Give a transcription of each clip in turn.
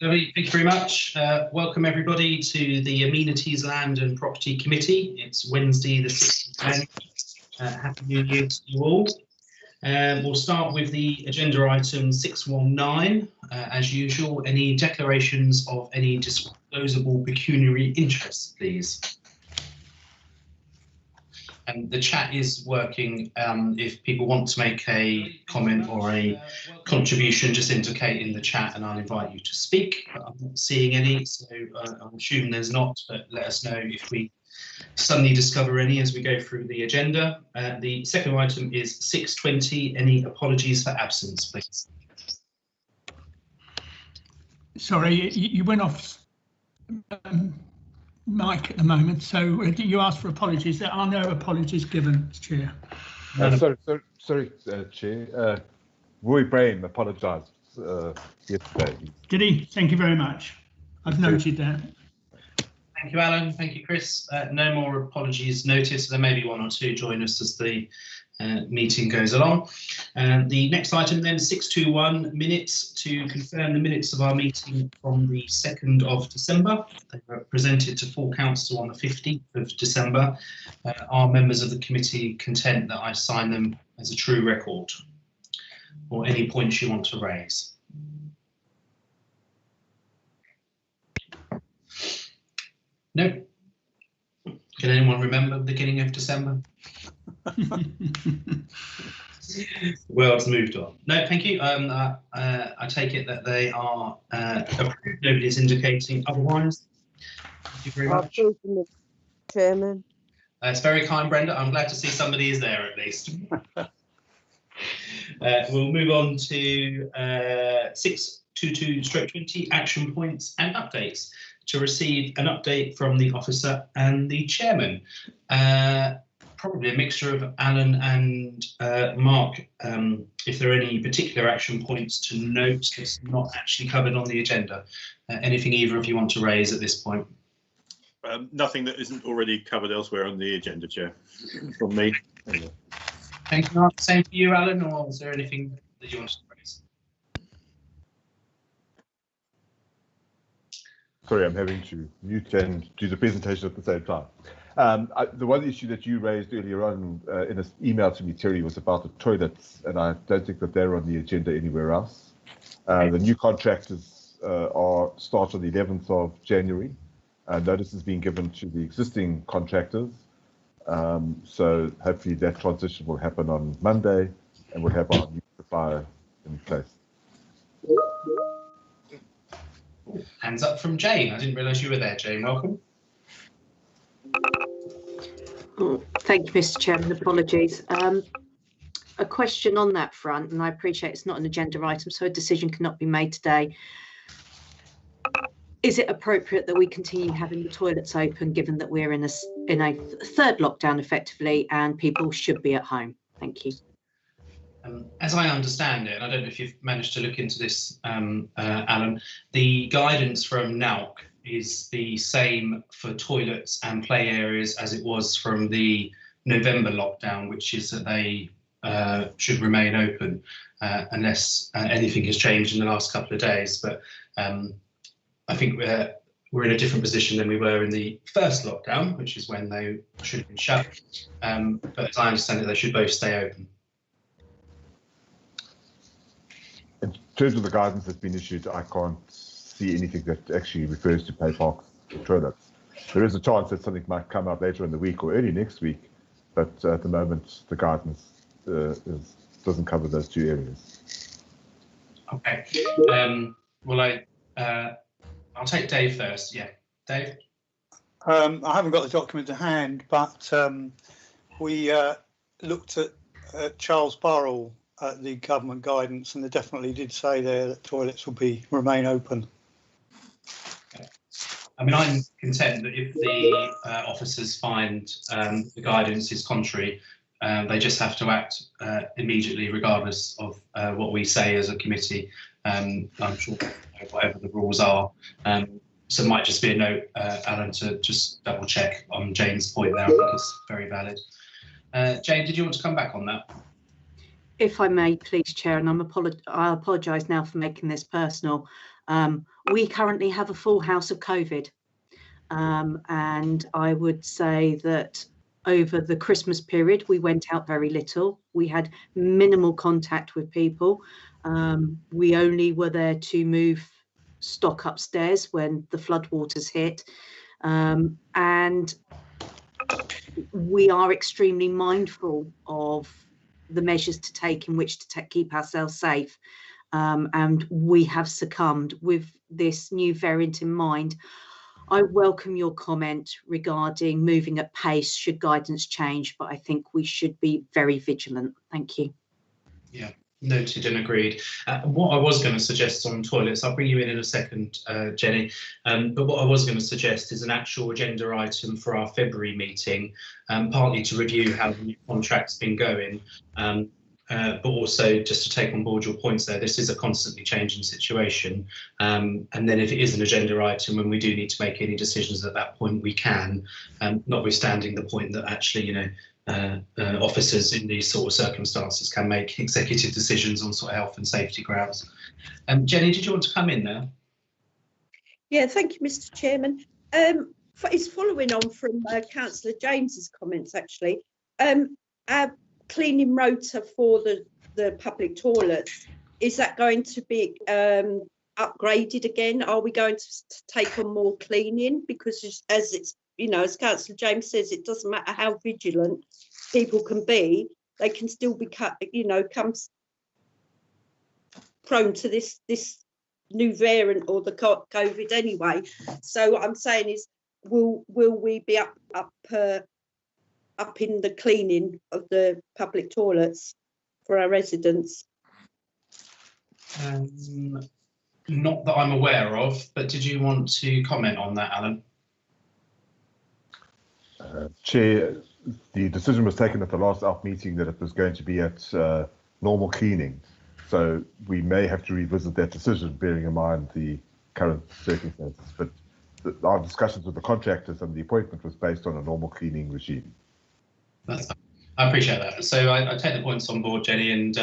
Lovely, thank you very much. Welcome everybody to the Amenities, Land and Property Committee. It's Wednesday the 6th of May. Happy New Year to you all. We'll start with the agenda item 619. As usual, any declarations of any disclosable pecuniary interests, please. And the chat is working. If people want to make a comment or a contribution, just indicate in the chat and I'll invite you to speak. But I'm not seeing any, so I'm assuming there's not, but let us know if we suddenly discover any as we go through the agenda. The second item is 620. Any apologies for absence, please? Sorry, you went off mic at the moment, so you asked for apologies. There are no apologies given, Chair. Sorry, Chair. Roy Brain apologised yesterday. Did he? Thank you very much. I've noted that. Thank you, Alan. Thank you, Chris. No more apologies noticed. There may be one or two join us as the meeting goes along. The next item then, 621 minutes, to confirm the minutes of our meeting from the 2nd of December. They were presented to full council on the 15th of December. Are members of the committee content that I sign them as a true record? Or any points you want to raise? No. Can anyone remember the beginning of December? The world's moved on. No, thank you. I take it that they are approved. Nobody is indicating otherwise. Thank you very much. Chairman. It's very kind, Brenda. I'm glad to see somebody is there at least. We'll move on to 622/20 action points and updates. To receive an update from the officer and the chairman. Probably a mixture of Alan and Mark, if there are any particular action points to note that's not actually covered on the agenda. Anything either of you want to raise at this point? Nothing that isn't already covered elsewhere on the agenda, Chair, from me. Thank you, Mark. Same for you, Alan, or is there anything that you want to raise? Sorry, I'm having to mute and do the presentation at the same time. The one issue that you raised earlier on in an email to me, Terry, was about the toilets, and I don't think that they're on the agenda anywhere else. The new contractors start on the 11th of January. Notice has been given to the existing contractors. So hopefully that transition will happen on Monday, and we'll have our new supplier in place. Hands up from Jane. I didn't realise you were there, Jane. Welcome. Oh, thank you, Mr. Chairman. Apologies. A question on that front, and I appreciate it's not an agenda item, so a decision cannot be made today. Is it appropriate that we continue having the toilets open, given that we're in a third lockdown effectively, and people should be at home? Thank you. As I understand it, and I don't know if you've managed to look into this, Alan, the guidance from NALC is the same for toilets and play areas as it was from the November lockdown, which is that they should remain open unless anything has changed in the last couple of days. But I think we're in a different position than we were in the first lockdown, which is when they should have been shut. But as I understand it, they should both stay open. In terms of the guidance that's been issued, I can't see anything that actually refers to play parks or toilets. There is a chance that something might come out later in the week or early next week, but at the moment the guidance doesn't cover those two areas. Okay. Well, I'll take Dave first. Yeah, Dave. I haven't got the document to hand, but we looked at Charles Burrell at the government guidance, and they definitely did say there that toilets will remain open. I mean, I'm content that if the officers find the guidance is contrary, they just have to act immediately, regardless of what we say as a committee. I'm sure whatever the rules are. So it might just be a note, Alan, to just double check on Jane's point there. I think it's very valid. Jane, did you want to come back on that? If I may, please, Chair, and I apologise now for making this personal. We currently have a full house of COVID, and I would say that over the Christmas period, we went out very little. We had minimal contact with people. We only were there to move stock upstairs when the floodwaters hit. And we are extremely mindful of the measures to take in which to keep ourselves safe. And we have succumbed with this new variant in mind. I welcome your comment regarding moving at pace should guidance change, but I think we should be very vigilant. Thank you. Yeah, noted and agreed. What I was going to suggest on toilets, I'll bring you in a second, Jenny, but what I was going to suggest is an actual agenda item for our February meeting, partly to review how the new contract's been going, but also just to take on board your points there. This is a constantly changing situation, and then if it is an agenda item and we do need to make any decisions at that point, we can, notwithstanding the point that actually, you know, officers in these sort of circumstances can make executive decisions on sort of health and safety grounds. Jenny, did you want to come in there? Yeah, thank you, Mr. Chairman. It's following on from Councillor James's comments, actually. Our cleaning rota for the public toilets, is that going to be upgraded again? Are we going to take on more cleaning? Because as it's, you know, as Councillor James says, it doesn't matter how vigilant people can be, they can still be come prone to this new variant or the COVID anyway. So what I'm saying is, will we be up in the cleaning of the public toilets for our residents? Not that I'm aware of, but did you want to comment on that, Alan? Chair, the decision was taken at the last ALP meeting that it was going to be at normal cleaning. So we may have to revisit that decision, bearing in mind the current circumstances. But our discussions with the contractors and the appointment was based on a normal cleaning regime. I appreciate that. So I take the points on board, Jenny, and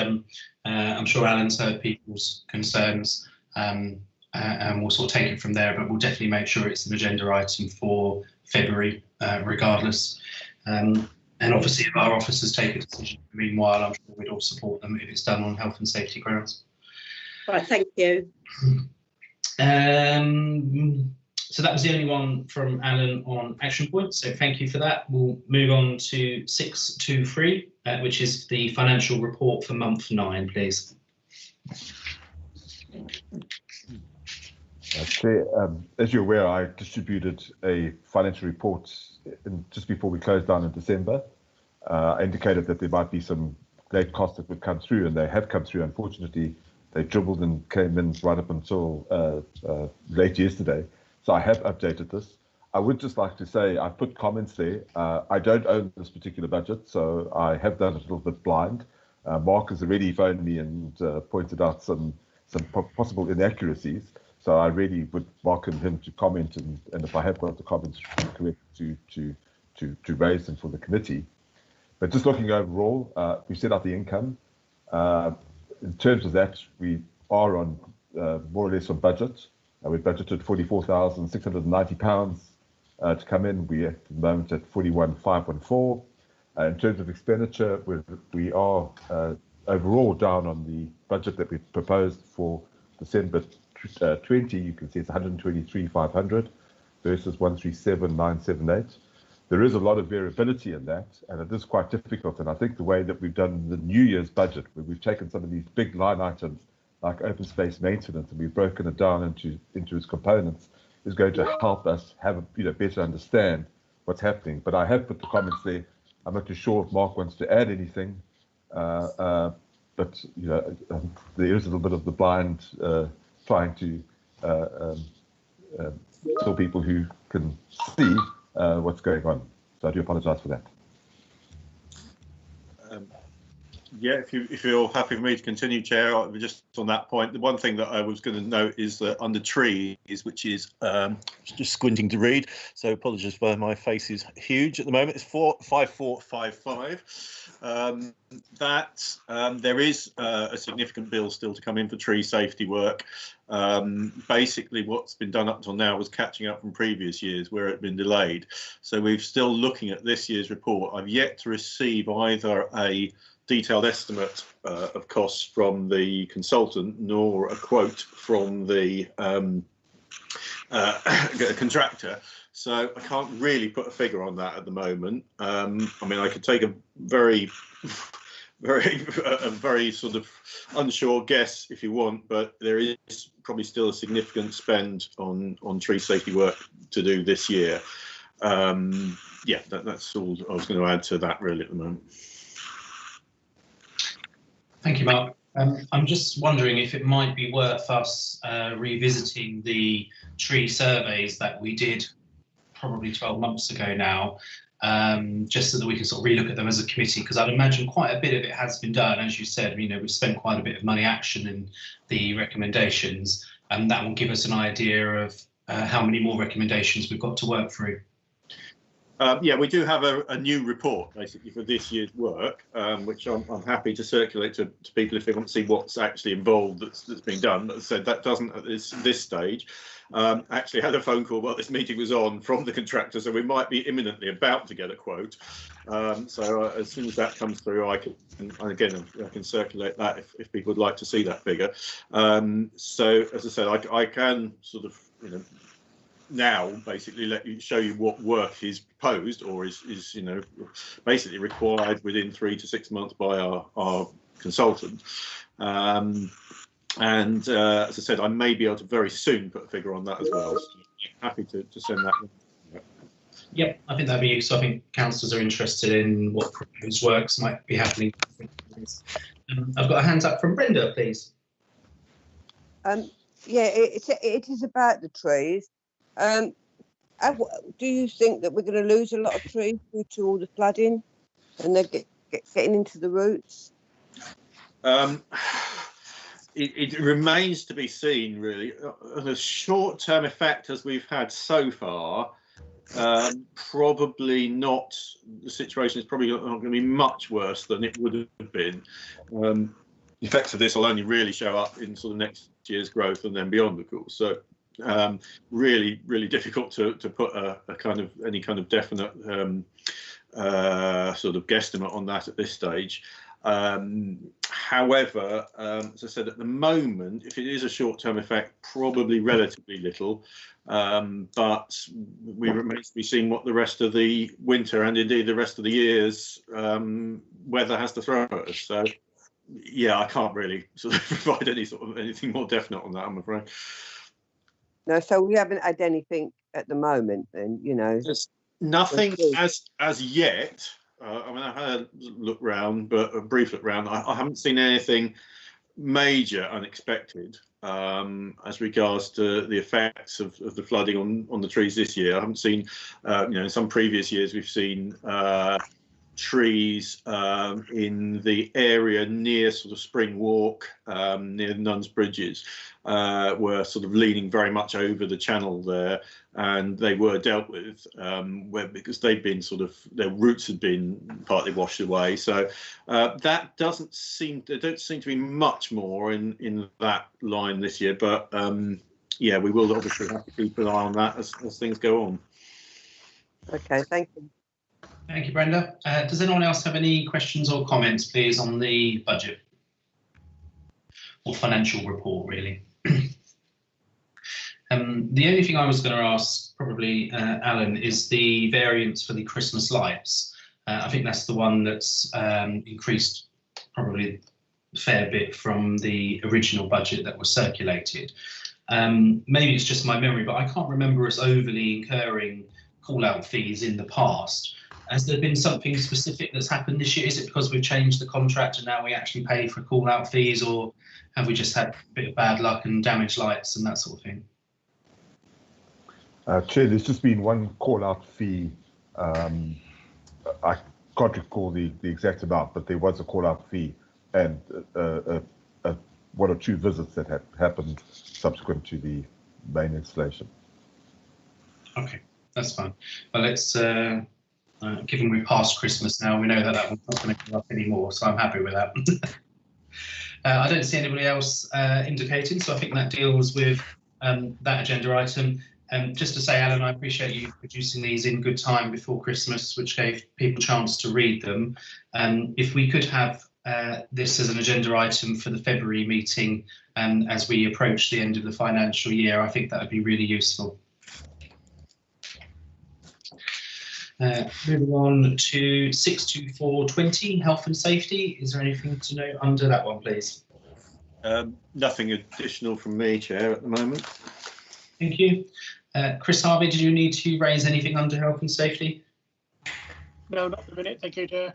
I'm sure Alan's heard people's concerns, and we'll sort of take it from there, but we'll definitely make sure it's an agenda item for February, regardless. And obviously, if our officers take a decision, meanwhile, I'm sure we'd all support them if it's done on health and safety grounds. Right, thank you. So that was the only one from Alan on action points. So thank you for that. We'll move on to 623, which is the financial report for month 9, please. Chair, as you're aware, I distributed a financial report just before we closed down in December. I indicated that there might be some great costs that would come through, and they have come through. Unfortunately, they dribbled and came in right up until late yesterday. So I have updated this. I would just like to say I put comments there. I don't own this particular budget, so I have done it a little bit blind. Mark has already phoned me and pointed out some possible inaccuracies. So I really would welcome him to comment, and if I have got the comments correct, to raise them for the committee. But just looking overall, we set out the income. In terms of that, we are on more or less on budget. We budgeted £44,690 to come in. We're at the moment at 41,514. In terms of expenditure, we are overall down on the budget that we proposed for December 20. You can see it's 123,500 versus 137,978. There is a lot of variability in that, and it is quite difficult. And I think the way that we've done the New Year's budget, where we've taken some of these big line items like open space maintenance and we've broken it down into its components, is going to help us have a better understand what's happening. But I have put the comments there. I'm not too sure if Mark wants to add anything, but there is a little bit of the blind trying to tell people who can see what's going on. So I do apologise for that. Yeah, if you're happy for me to continue, Chair, just on that point, the one thing that I was going to note is that under trees, which is just squinting to read, so apologies for my face is huge at the moment, it's 5455. There is a significant bill still to come in for tree safety work. Basically, what's been done up till now was catching up from previous years where it had been delayed. So we're still looking at this year's report. I've yet to receive either a detailed estimate of costs from the consultant nor a quote from the contractor. So I can't really put a figure on that at the moment. I mean, I could take a very sort of unsure guess if you want, but there is probably still a significant spend on tree safety work to do this year. Yeah, that's all I was going to add to that really at the moment. Thank you, Mark. I'm just wondering if it might be worth us revisiting the tree surveys that we did probably 12 months ago now, just so that we can sort of relook at them as a committee, because I'd imagine quite a bit of it has been done. As you said, you know, we've spent quite a bit of money action in the recommendations, and that will give us an idea of how many more recommendations we've got to work through. Yeah, we do have a new report basically for this year's work, which I'm happy to circulate to people if they want to see what's actually involved that's being done. But as I said, that doesn't at this stage. Actually had a phone call while this meeting was on from the contractor, so we might be imminently about to get a quote. So as soon as that comes through, I can circulate that if people would like to see that figure. So as I said, I can sort of, you know, now basically show you what work is proposed or is you know basically required within 3 to 6 months by our consultant. And as I said, I may be able to very soon put a figure on that as well. So happy to send that. Yep, I think that'd be useful. I think councillors are interested in what proposed works might be happening. I've got a hand up from Brenda, please. Yeah, it is about the trees. Do you think that we're going to lose a lot of trees due to all the flooding and they're getting into the roots? It remains to be seen, really. The short-term effect as we've had so far, probably not. The situation is probably not going to be much worse than it would have been. The effects of this will only really show up in sort of next year's growth and then beyond, of course. So really difficult to put any kind of definite sort of guesstimate on that at this stage. However, as I said, at the moment, if it is a short-term effect, probably relatively little, but we remain to be seen what the rest of the winter and indeed the rest of the year's weather has to throw at us. So yeah, I can't really sort of provide anything more definite on that, I'm afraid. No, so we haven't had anything at the moment, then, you know. There's nothing as yet. I mean, I've had a look round, but a brief look round. I haven't seen anything major unexpected as regards to the effects of the flooding on the trees this year. I haven't seen, you know, in some previous years we've seen trees in the area near sort of Spring Walk, near Nuns Bridges, were sort of leaning very much over the channel there, and they were dealt with because they'd been their roots had been partly washed away. So that there don't seem to be much more in that line this year, but yeah, we will obviously have to keep an eye on that as things go on. Okay, thank you. Thank you, Brenda. Does anyone else have any questions or comments, please, on the budget or financial report, really? The only thing I was going to ask, probably, Alan, is the variance for the Christmas lights. I think that's the one that's increased probably a fair bit from the original budget that was circulated. Maybe it's just my memory, but I can't remember us overly incurring call-out fees in the past. Has there been something specific that's happened this year? Is it because we've changed the contract and now we actually pay for call-out fees, or have we just had a bit of bad luck and damaged lights and that sort of thing? Chair, there's just been one call-out fee. I can't recall the exact amount, but there was a call-out fee and one or two visits that had happened subsequent to the main installation. Okay, that's fine. But let's, given we're past Christmas now, we know that one's not going to come up anymore, so I'm happy with that. I don't see anybody else indicating, so I think that deals with that agenda item. Just to say, Alan, I appreciate you producing these in good time before Christmas, which gave people a chance to read them. If we could have this as an agenda item for the February meeting as we approach the end of the financial year, I think that would be really useful. Moving on to 62420, health and safety. Is there anything to note under that one, please? Nothing additional from me, Chair, at the moment. Thank you. Chris Harvey, did you need to raise anything under health and safety? No, not for the minute. Thank you, Chair.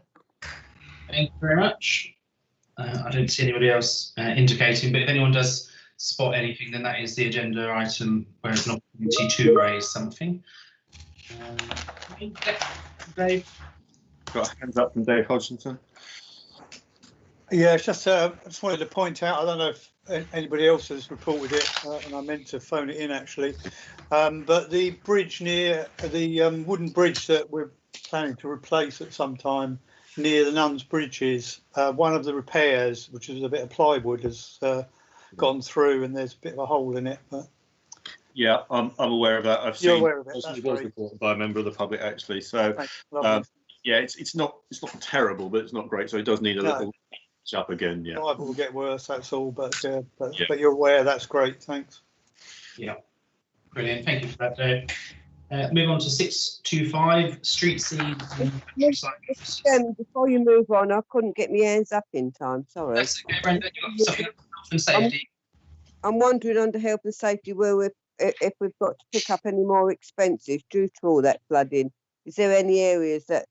Thank you very much. I don't see anybody else indicating, but if anyone does spot anything, then that is the agenda item where it's an opportunity to raise something. Dave? Got a hands up from Dave Hodgson. Yeah, it's just I just wanted to point out, I don't know if anybody else has reported it, and I meant to phone it in actually, but the bridge near the wooden bridge that we're planning to replace at some time near the Nuns Bridges, one of the repairs, which is a bit of plywood, has gone through and there's a bit of a hole in it. But yeah, I'm aware of that. You're aware of it. It was reported by a member of the public actually. So yeah, it's not terrible, but it's not great. So it does need a little up again. Yeah, it will get worse. That's all. But but you're aware. That's great. Thanks. Yeah, brilliant. Thank you for that, Dave. Move on to 625 street scene. Before you move on, I couldn't get my hands up in time. Sorry. That's okay, Brenda. You've got something on health and safety. I'm wondering under health and safety if we've got to pick up any more expenses due to all that flooding. Is there any areas that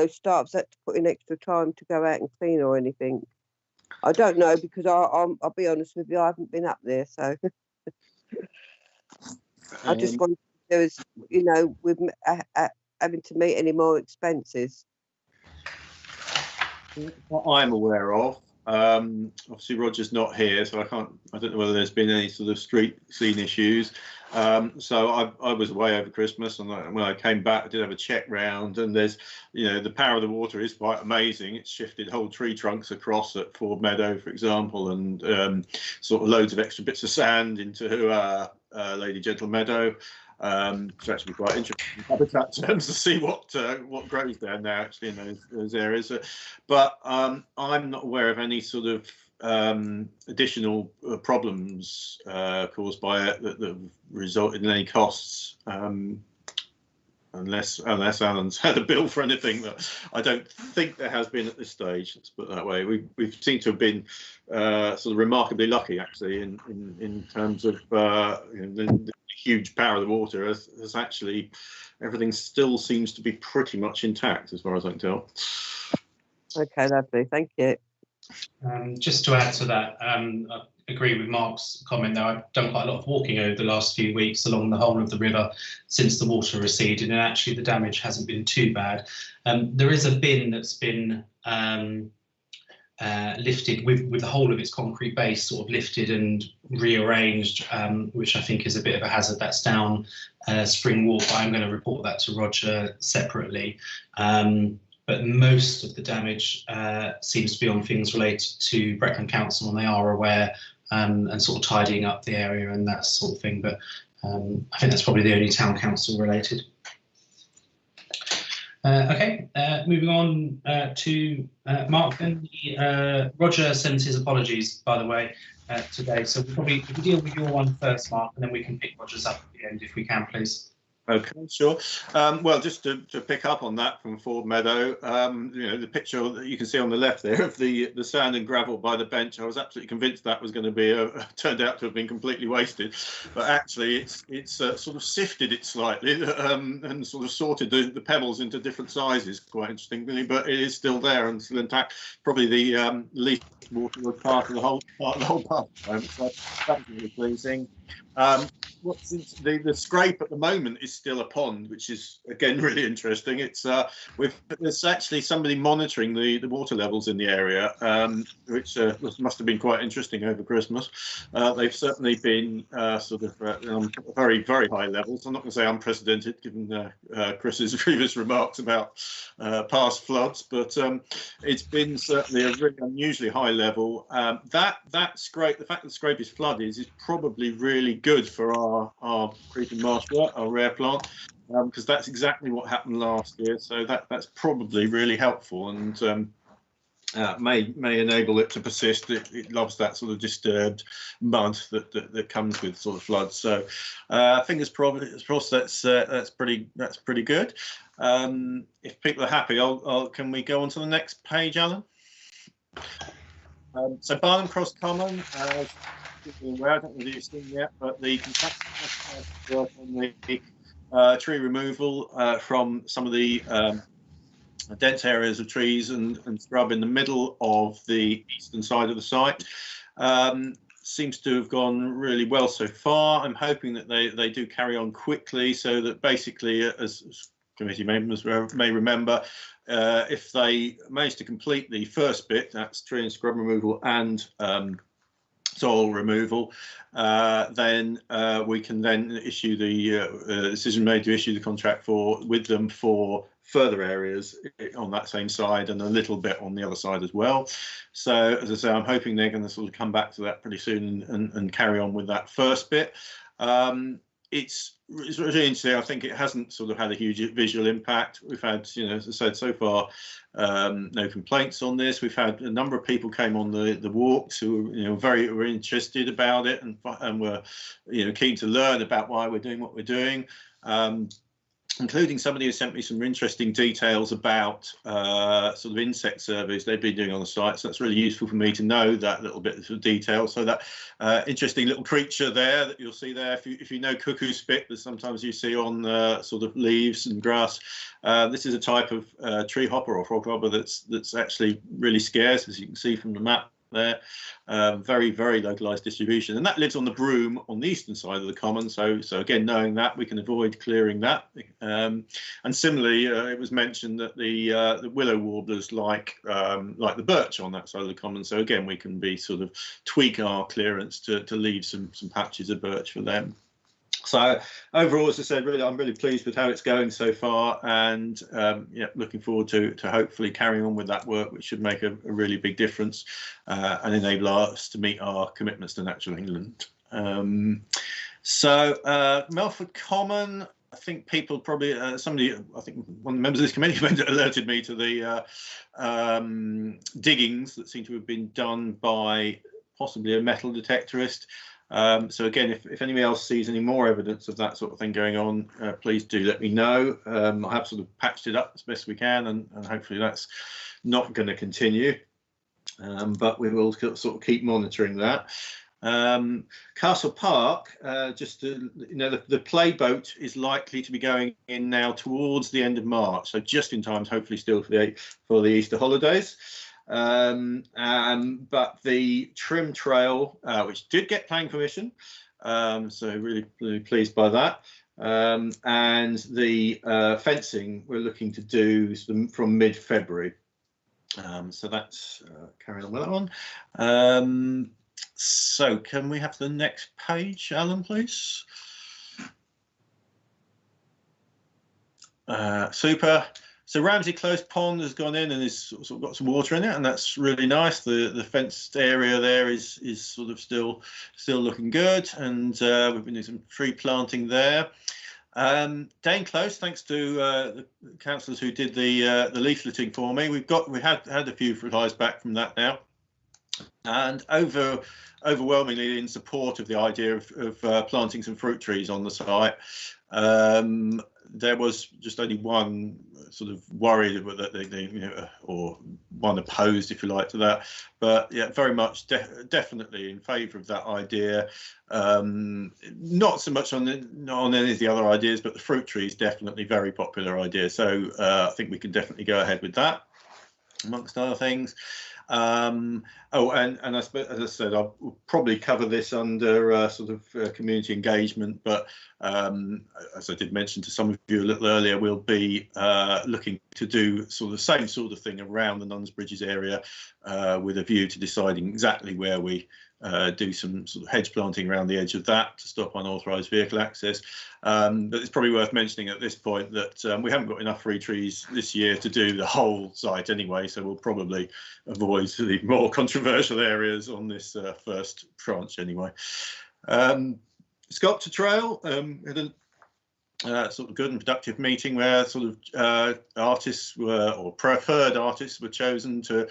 staff's had to put in extra time to go out and clean or anything? I don't know because I'll be honest with you, I haven't been up there, so I just wondered if there was, with having to meet any more expenses. What I'm aware of, obviously Roger's not here, so I don't know whether there's been any sort of street scene issues. So I was away over Christmas, and when I came back, I did have a check round, and there's, the power of the water is quite amazing. It's shifted whole tree trunks across at Ford Meadow, for example, and sort of loads of extra bits of sand into Lady Gentle Meadow. It's actually quite interesting in habitat terms to see what grows there now, actually, in those areas. But I'm not aware of any sort of additional problems caused by it that have resulted in any costs, unless Alan's had a bill for anything. That I don't think there has been at this stage. Let's put it that way. We've seemed to have been sort of remarkably lucky, actually, in terms of the huge power of the water. Has actually, everything still seems to be pretty much intact as far as I can tell. Okay, lovely. Thank you. Just to add to that, I agree with Mark's comment there. I've done quite a lot of walking over the last few weeks along the whole of the river since the water receded, and actually the damage hasn't been too bad. There is a bin that's been lifted with the whole of its concrete base sort of lifted and rearranged, which I think is a bit of a hazard. That's down Spring Walk. I'm going to report that to Roger separately. But most of the damage seems to be on things related to Brecon Council, and they are aware and sort of tidying up the area and that sort of thing. But I think that's probably the only town council related. Okay, moving on to Mark. Then Roger sends his apologies, by the way, today. So we'll probably deal with your one first, Mark, and then we can pick Roger's up at the end if we can, please. Okay, sure. Well, just to pick up on that from Ford Meadow, the picture that you can see on the left there of the sand and gravel by the bench, I was absolutely convinced that was going to be turned out to have been completely wasted, but actually it's sort of sifted it slightly and sort of sorted the pebbles into different sizes, quite interestingly, but it is still there and still intact. Probably the least water part of the whole path. So that's really pleasing. What's the scrape at the moment is still a pond, which is again really interesting. It's there's actually somebody monitoring the water levels in the area, which must have been quite interesting over Christmas. They've certainly been sort of very, very high levels. I'm not going to say unprecedented, given Chris's previous remarks about past floods, but it's been certainly a really unusually high level. That scrape, the fact that the scrape is flooded, is probably really good for our creeping marshwort, our rare plant, because that's exactly what happened last year. So that's probably really helpful, and may enable it to persist. It loves that sort of disturbed mud that comes with sort of floods. So fingers crossed. That's pretty good. If people are happy, can we go on to the next page, Alan? So Barnham Cross Common. I don't know whether you've seen yet, but the contractor work on the tree removal from some of the dense areas of trees and scrub in the middle of the eastern side of the site. Seems to have gone really well so far. I'm hoping that they do carry on quickly, so that basically, as committee members may remember, if they manage to complete the first bit, that's tree and scrub removal and soil removal, then we can then issue the decision made to issue the contract with them for further areas on that same side and a little bit on the other side as well. So as I say, I'm hoping they're going to sort of come back to that pretty soon and carry on with that first bit. It's really interesting. I think it hasn't sort of had a huge visual impact. We've had, as I said, so far, no complaints on this. We've had a number of people came on the walks who were interested about it and were keen to learn about why we're doing what we're doing. Including somebody who sent me some interesting details about sort of insect surveys they've been doing on the site. So that's really useful for me to know that little bit of detail. So that interesting little creature there that you'll see there, if you know cuckoo spit that sometimes you see on sort of leaves and grass, this is a type of tree hopper or frog hopper that's actually really scarce, as you can see from the map there. Very, very localized distribution, and that lives on the broom on the eastern side of the common. So again, knowing that, we can avoid clearing that. And similarly, it was mentioned that the willow warblers like the birch on that side of the common. So again, we can be sort of tweak our clearance to leave some patches of birch for them. So overall, as I said, really, I'm really pleased with how it's going so far, and looking forward to hopefully carrying on with that work, which should make a really big difference and enable us to meet our commitments to Natural England. Melford Common, I think people probably, I think one of the members of this committee alerted me to the diggings that seem to have been done by possibly a metal detectorist. So again, if anybody else sees any more evidence of that sort of thing going on, please do let me know. I have sort of patched it up as best we can, and hopefully that's not going to continue. But we will sort of keep monitoring that. Castle Park, the play boat is likely to be going in now towards the end of March, so just in time, hopefully still for the Easter holidays. But the trim trail, which did get planning permission, so really, really pleased by that, and the fencing we're looking to do from mid-February. So that's carrying on with that one. So can we have the next page, Alan, please? Super. So Ramsey Close Pond has gone in and is sort of got some water in it, and that's really nice. The fenced area there is sort of still looking good, and we've been doing some tree planting there. Dane Close, thanks to the councillors who did the leafleting for me. We had a few replies back from that now, and overwhelmingly in support of the idea of planting some fruit trees on the site. There was just only one sort of worry that or one opposed, if you like, to that. But yeah, very much definitely in favour of that idea. Not so much on any of the other ideas, but the fruit tree is definitely a very popular idea. So I think we can definitely go ahead with that, amongst other things. Oh, and I suppose, as I said, I'll probably cover this under sort of community engagement, but as I did mention to some of you a little earlier, we'll be looking to do sort of the same sort of thing around the Nuns Bridges area with a view to deciding exactly where we do some sort of hedge planting around the edge of that to stop unauthorised vehicle access. But it's probably worth mentioning at this point that we haven't got enough free trees this year to do the whole site anyway, so we'll probably avoid the more controversial areas on this first tranche anyway. Sculpture Trail had a sort of good and productive meeting where sort of artists were, or preferred artists were chosen to.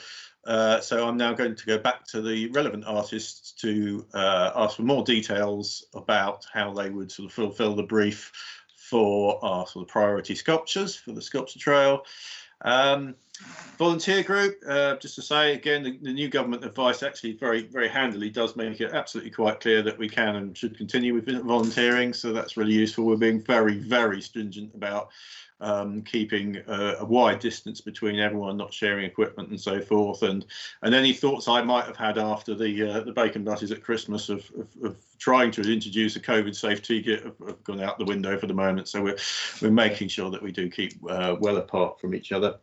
So I'm now going to go back to the relevant artists to ask for more details about how they would sort of fulfil the brief for our sort of priority sculptures for the Sculpture Trail. Volunteer group, just to say again, the new government advice actually very handily does make it absolutely quite clear that we can and should continue with volunteering, so that's really useful. We're being very stringent about keeping a wide distance between everyone, not sharing equipment and so forth, and any thoughts I might have had after the bacon butters at Christmas of trying to introduce a COVID safe ticket have gone out the window for the moment. So we're making sure that we do keep well apart from each other.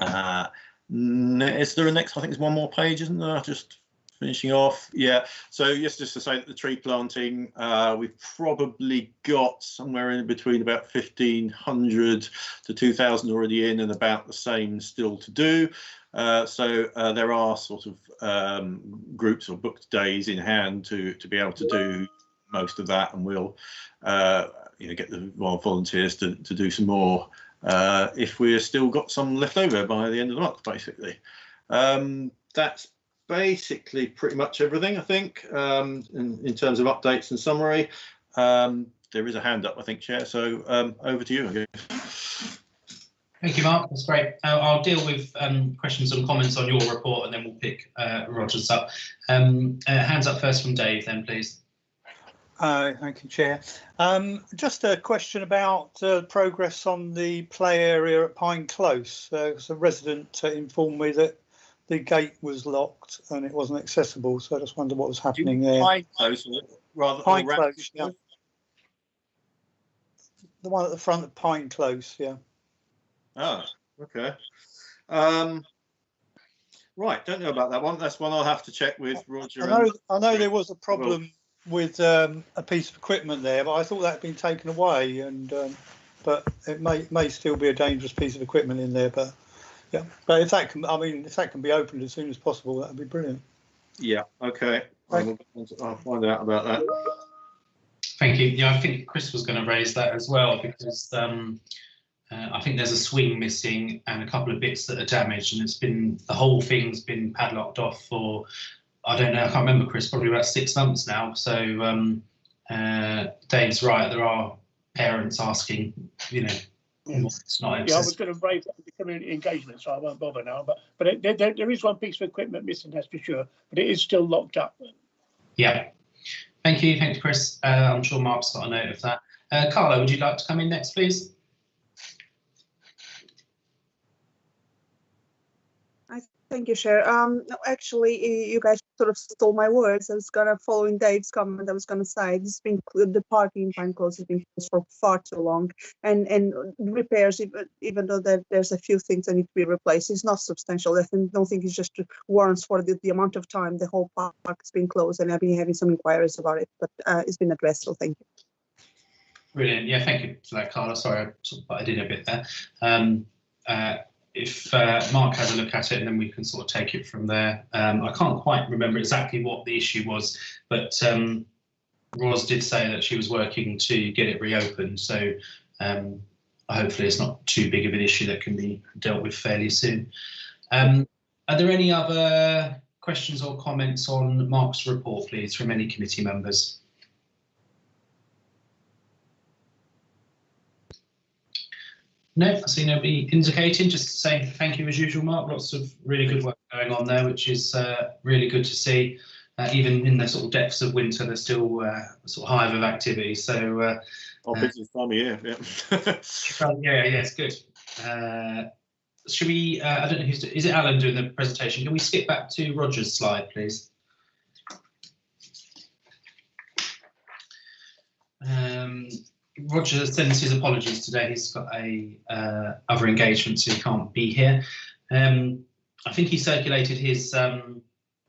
Is there a next? I think there's one more page, isn't there? Just finishing off. Yeah. So yes, just to say that the tree planting, we've probably got somewhere in between about 1,500 to 2,000 already in, and about the same still to do. So there are sort of groups or booked days in hand to be able to do most of that, and we'll get the volunteers to do some more if we've still got some left over by the end of the month, basically. That's basically pretty much everything, I think, in terms of updates and summary. There is a hand up, I think, Chair, so over to you, I guess. Thank you, Mark. That's great. I'll deal with questions and comments on your report, and then we'll pick Roger's up. Hands up first from Dave, then, please. Thank you, Chair. Just a question about progress on the play area at Pine Close. A resident informed me that the gate was locked and it wasn't accessible, so I just wondered what was happening there. Pine Close, rather. Pine Close, yeah. The one at the front of Pine Close, yeah. Oh, okay. Right, don't know about that one. That's one I'll have to check with Roger. I know there was a problem with a piece of equipment there, but I thought that had been taken away, and but it may still be a dangerous piece of equipment in there. But yeah, but if that can be opened as soon as possible, that would be brilliant. Yeah. Okay. I'll find out about that. Thank you. Yeah, I think Chris was going to raise that as well, because I think there's a swing missing and a couple of bits that are damaged, and the whole thing's been padlocked off for, I don't know, I can't remember, Chris, probably about 6 months now. So Dave's right, there are parents asking, it's not accessible. Yeah, I was going to raise that with the community engagement, so I won't bother now. But there is one piece of equipment missing, that's for sure. But it is still locked up. Yeah. Thank you. Thanks, Chris. I'm sure Mark's got a note of that. Carla, would you like to come in next, please? Thank you, Chair. Actually, you guys sort of stole my words. I was gonna follow in Dave's comment. I was gonna say the parking in Pine Close has been closed for far too long, and repairs, even though there's a few things that need to be replaced, it's not substantial. I don't think it's just warrants for the amount of time the whole park has been closed, and I've been having some inquiries about it, but it's been addressed. So thank you. Brilliant. Yeah, thank you for that, Carla. Sorry, I sort of butted in a bit there. If Mark has a look at it, and then we can sort of take it from there. I can't quite remember exactly what the issue was, but Ros did say that she was working to get it reopened. So hopefully it's not too big of an issue that can be dealt with fairly soon. Are there any other questions or comments on Mark's report, please, from any committee members? No, I see nobody indicating. Just to say thank you as usual, Mark. Lots of really good work going on there, which is really good to see. Even in the sort of depths of winter, there's still a sort of hive of activity. So, busiest time of year, yeah. yeah, it's good. should we? I don't know who's. Is it Alan doing the presentation? Can we skip back to Roger's slide, please? Roger sends his apologies today. He's got a other engagement, so he can't be here. I think he circulated his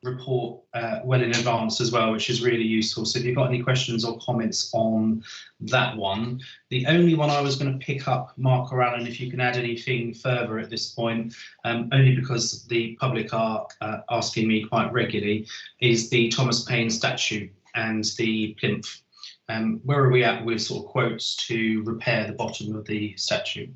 report well in advance as well, which is really useful. So if you've got any questions or comments on that one, the only one I was going to pick up, Mark or Alan, if you can add anything further at this point, only because the public are asking me quite regularly, is the Thomas Paine statue and the plinth. Where are we at with sort of quotes to repair the bottom of the statue?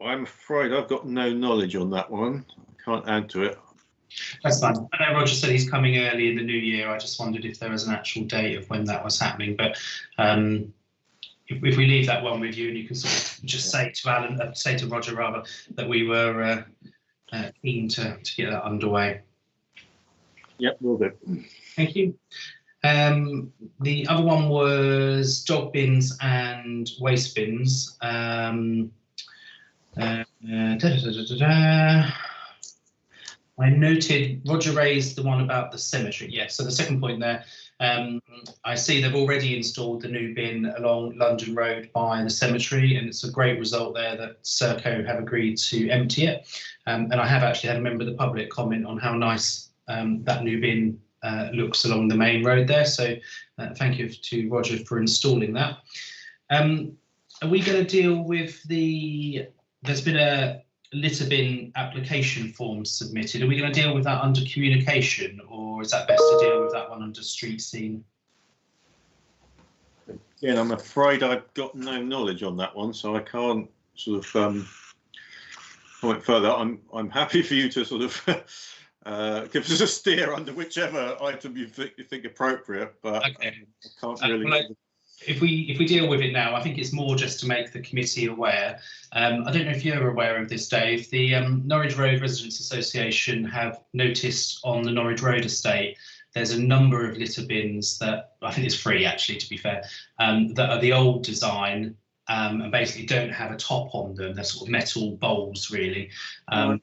I'm afraid I've got no knowledge on that one. I can't add to it. That's fine. I know Roger said he's coming early in the new year. I just wondered if there was an actual date of when that was happening. But if we leave that one with you, and you can sort of just say to Alan, say to Roger rather, that we were keen to get that underway. Yep, will do. Thank you. The other one was dog bins and waste bins. I noted Roger raised the one about the cemetery. Yes, so the second point there, I see they've already installed the new bin along London Road by the cemetery, and it's a great result there that Serco have agreed to empty it. And I have actually had a member of the public comment on how nice that new bin looks along the main road there. So thank you to Roger for installing that. Are we going to deal with there's been a litter bin application form submitted. Are we going to deal with that under communication, or is that best to deal with that one under street scene? Again, I'm afraid I've got no knowledge on that one, so I can't sort of point further. I'm happy for you to sort of give us a steer under whichever item you think appropriate, but okay. I can't really. If we deal with it now, I think it's more just to make the committee aware. I don't know if you're aware of this, Dave. The Norwich Road Residents Association have noticed on the Norwich Road estate there's a number of litter bins that I think it's free, actually, to be fair, that are the old design and basically don't have a top on them. They're sort of metal bowls, really, and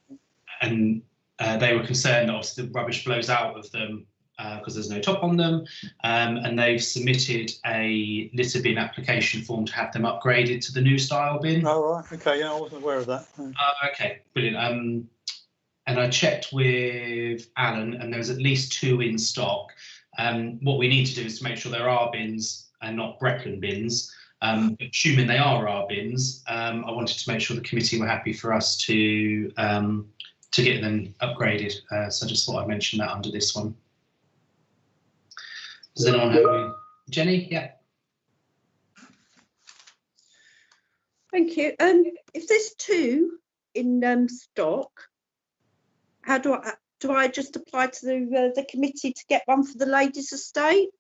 they were concerned that obviously the rubbish blows out of them because there's no top on them, and they've submitted a litter bin application form to have them upgraded to the new style bin. Oh, right. Okay, yeah, I wasn't aware of that. Okay, brilliant. And I checked with Alan, and there's at least 2 in stock. What we need to do is to make sure there are bins and not Brecon bins. Assuming they are our bins, I wanted to make sure the committee were happy for us to get them upgraded. So I just thought I'd mention that under this one. Does anyone have any? Jenny? Yeah. Thank you. If there's 2 in stock, how do I just apply to the committee to get one for the ladies' estate?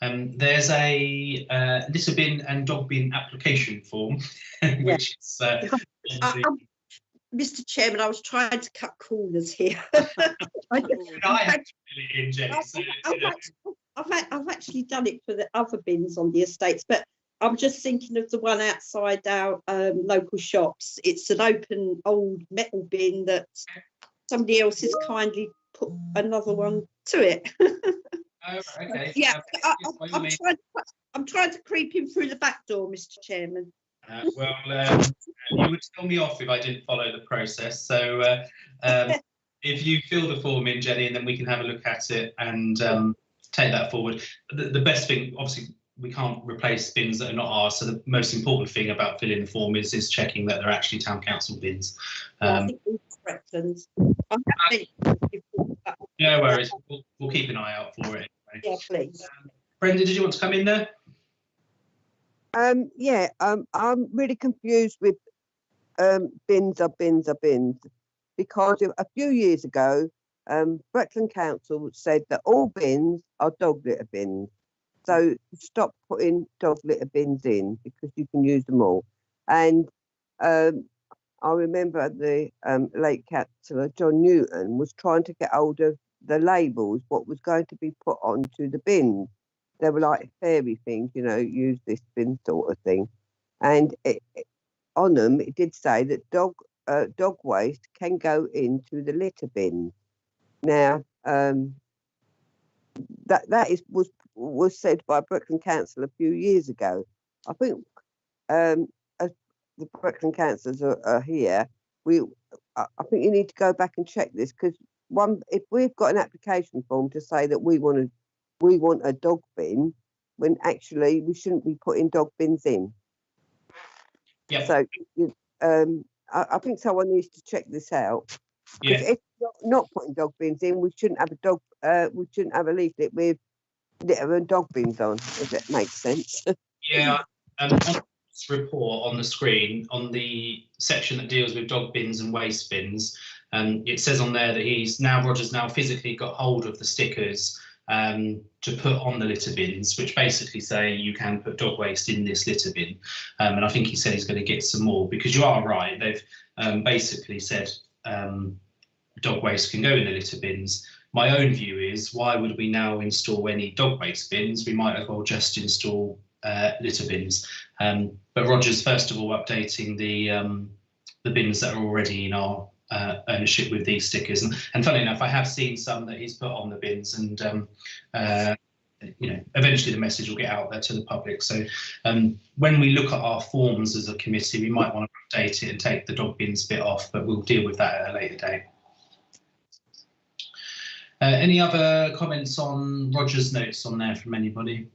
There's a litter bin and dog bin application form, which is. Mr. Chairman, I was trying to cut corners here. I've actually done it for the other bins on the estates, but I'm just thinking of the one outside our local shops. It's an open old metal bin that somebody else has kindly put another one to it. Oh, okay. Yeah, I'm trying to creep in through the back door, Mr. Chairman. You would tell me off if I didn't follow the process. So if you fill the form in, Jenny, and then we can have a look at it and take that forward. The best thing, obviously, we can't replace bins that are not ours. So the most important thing about filling the form is checking that they're actually town council bins. I think no worries. We'll keep an eye out for it. Anyway. Yeah, please. Brenda, did you want to come in there? Yeah, I'm really confused with bins are bins, because a few years ago, Brecon Council said that all bins are dog litter bins. So stop putting dog litter bins in because you can use them all. And I remember the late councillor John Newton was trying to get hold of the labels, what was going to be put onto the bins. They were like fairy things, use this bin sort of thing. and on them it did say that dog waste can go into the litter bin. Now, that was said by Brooklyn Council a few years ago. I think as the Brooklyn councillors are here, I think you need to go back and check this, because if we've got an application form to say that we want a dog bin, when actually we shouldn't be putting dog bins in. Yeah. So I think someone needs to check this out. Because if not putting dog bins in, we shouldn't have a leaflet with litter and dog bins on, if that makes sense. Yeah. On this report on the screen, on the section that deals with dog bins and waste bins, it says on there that Roger's now physically got hold of the stickers to put on the litter bins, which basically say you can put dog waste in this litter bin. And I think he said he's going to get some more, because you are right. They've basically said dog waste can go in the litter bins. My own view is, why would we now install any dog waste bins? We might as well just install litter bins. But Roger's first of all updating the bins that are already in our ownership with these stickers, and funny enough, I have seen some that he's put on the bins, and eventually the message will get out there to the public. So when we look at our forms as a committee, we might want to update it and take the dog bins bit off, but we'll deal with that at a later date. Any other comments on Roger's notes on there from anybody?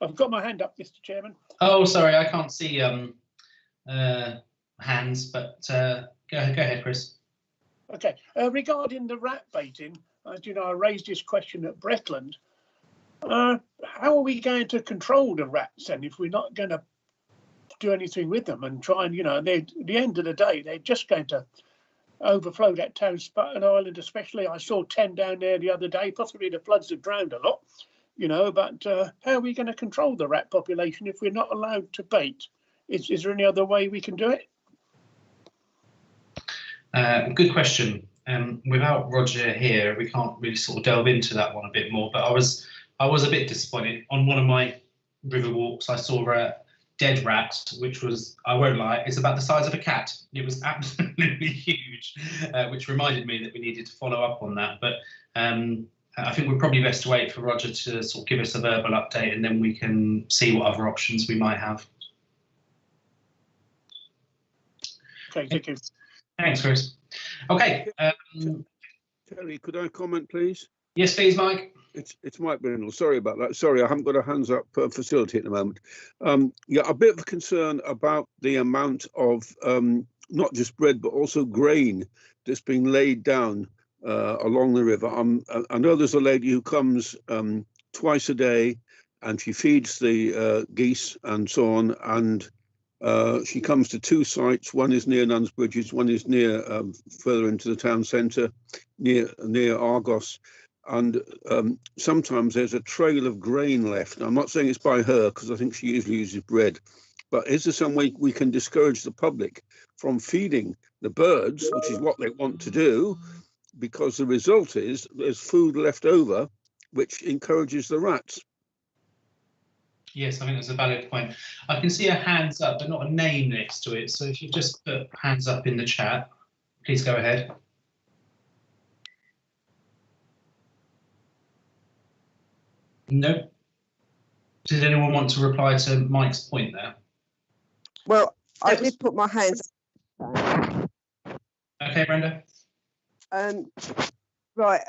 I've got my hand up, Mr. Chairman. Oh, sorry, I can't see hands, but go ahead, Chris. Okay, regarding the rat baiting, as you know, I raised this question at Bretland. How are we going to control the rats then if we're not going to do anything with them and try and, at the end of the day, they're just going to overflow that town, Sputton Island especially. I saw 10 down there the other day. Possibly the floods have drowned a lot, but how are we going to control the rat population if we're not allowed to bait? Is there any other way we can do it? Good question. Without Roger here, we can't really sort of delve into that one a bit more, but I was a bit disappointed. On one of my river walks, I saw a dead rat, which was, I won't lie, it's about the size of a cat. It was absolutely huge, which reminded me that we needed to follow up on that. But I think we're probably best to wait for Roger to sort of give us a verbal update, and then we can see what other options we might have. Okay, thank you. Thanks, Chris. Okay. Terry, could I comment, please? Yes, please, Mike. It's Mike Brindle. Sorry about that. Sorry, I haven't got a hands up facility at the moment. Yeah, a bit of a concern about the amount of not just bread, but also grain that's being laid down along the river. I know there's a lady who comes twice a day, and she feeds the geese and so on, and she comes to two sites. One is near Nuns Bridges, one is near further into the town centre, near Argos. And sometimes there's a trail of grain left. I'm not saying it's by her, because I think she usually uses bread. But is there some way we can discourage the public from feeding the birds, which is what they want to do, because the result is there's food left over, which encourages the rats? Yes, I think that's a valid point. I can see a hands up, but not a name next to it. So if you just put hands up in the chat, please go ahead. No. Did anyone want to reply to Mike's point there? Well, I did put my hands up. Okay, Brenda. Right.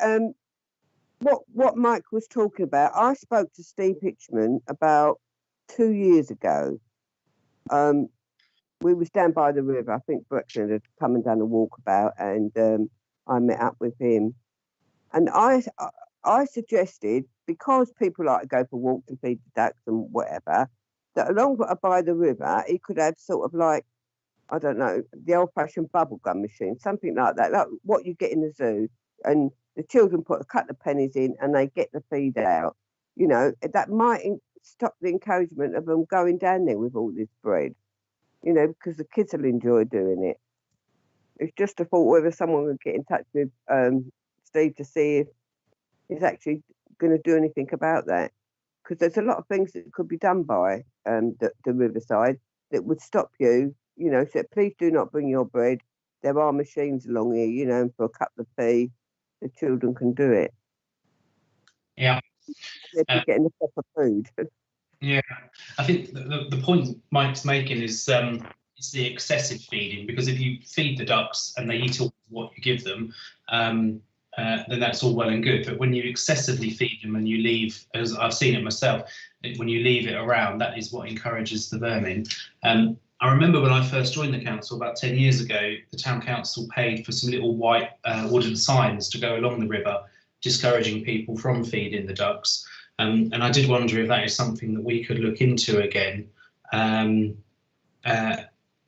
What Mike was talking about, I spoke to Steve Hitchman about 2 years ago. We was down by the river. I think Brooklyn had come and done a walkabout, and I met up with him. And I suggested, because people like to go for walks and feed the ducks and whatever, that along by the river, he could have sort of like, I don't know, the old-fashioned bubblegum machine, something like that, like what you get in the zoo. And the children put a couple of pennies in and they get the feed out. That might stop the encouragement of them going down there with all this bread, because the kids will enjoy doing it. It's just a thought whether someone would get in touch with Steve to see if he's actually going to do anything about that. Because there's a lot of things that could be done by the riverside that would stop you, you know, so please do not bring your bread. There are machines along here, you know, and for a cup of tea, the children can do it. Yeah. They're getting the proper food. Yeah, I think the point Mike's making is it's the excessive feeding, because if you feed the ducks and they eat all what you give them, then that's all well and good. But when you excessively feed them and you leave, as I've seen it myself, when you leave it around, that is what encourages the vermin. I remember when I first joined the council about 10 years ago, the town council paid for some little white wooden signs to go along the river, discouraging people from feeding the ducks. And I did wonder if that is something that we could look into again,